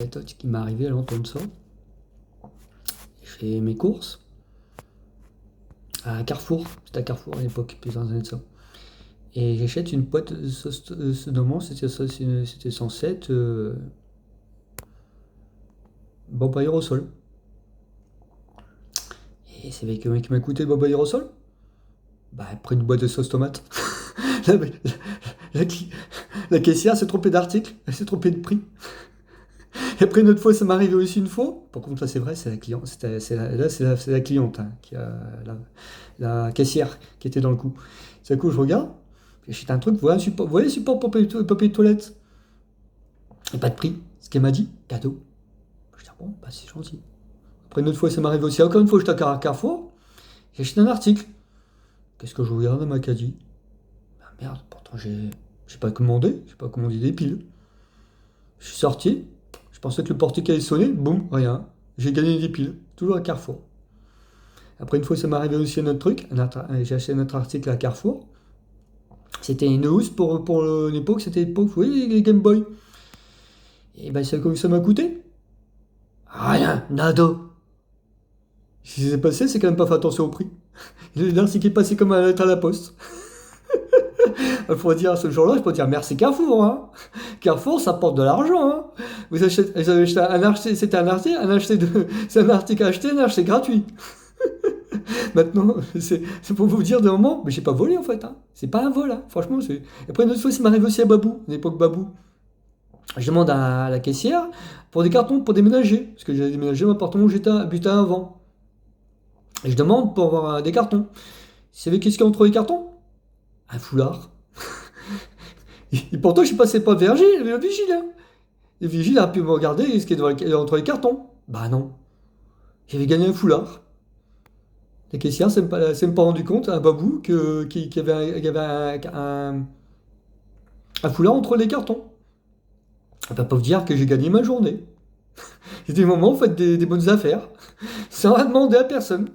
Méthode qui m'est arrivé à l'entendre ça. Je fais mes courses à Carrefour. C'était à Carrefour à l'époque, plusieurs années de ça. Et j'achète une boîte de sauce. Normalement, c'était censé être Bob Aérosol. Et c'est avec qui m'a coûté Bob Aérosol. Bah, après une boîte de sauce tomate. la, la- la caissière s'est trompée d'article, elle s'est trompée de prix. Et après une autre fois, ça m'est arrivé aussi une fois. Par contre, là, c'est vrai, c'est la cliente. C'est la cliente, hein, la caissière qui était dans le coup. C'est coup, je regarde. J'achète un truc, voilà, vous voyez, support papier de toilette. Et pas de prix. Ce qu'elle m'a dit, cadeau. Je dis, bon, bah, c'est gentil. Après une autre fois, ça m'arrive aussi. Encore une fois, j'étais à Carrefour. J'achète un article. Qu'est-ce que je regarde dans ma caddie? Bah merde, pourtant j'ai pas commandé. J'ai pas commandé des piles. Je suis sorti. Je pensais que le portique allait sonner. Boum, rien. J'ai gagné des piles. Toujours à Carrefour. Après, une fois, ça m'est arrivé aussi un autre truc. J'ai acheté un autre article à Carrefour. C'était une housse pour l'époque. C'était l'époque, oui, les Game Boy. Et ben, c'est comme ça m'a coûté. Rien, nado. Ce qui s'est passé, c'est quand même pas fait attention au prix. L'article est passé comme un lettre à la poste. Il faut dire, ce jour-là, je peux dire merci Carrefour. Hein. Carrefour, ça porte de l'argent. Hein. Vous avez acheté un article, c'était c'est un article acheté, un acheté gratuit. Maintenant, c'est pour vous dire de moment, mais j'ai pas volé en fait. Hein. C'est pas un vol. Hein. Franchement, c'est. Après, une autre fois, ça m'arrive aussi à Babou, à l'époque Babou. Je demande à la caissière pour des cartons pour déménager. Parce que j'ai déménagé mon appartement où j'étais habitais avant. Et je demande pour avoir des cartons. Vous savez qu'est-ce qu'il y a entre les cartons? Un foulard. Et pourtant, je suis passé pas le vigile. Hein. Le vigile a pu me regarder ce qui est entre les cartons. Bah non. J'avais gagné un foulard. La caissière s'est même pas rendu compte, un babou, qu'il y avait un foulard entre les cartons. Elle va pas vous dire que j'ai gagné ma journée. Il y a des moments, vous faites des bonnes affaires, sans rien demander à personne.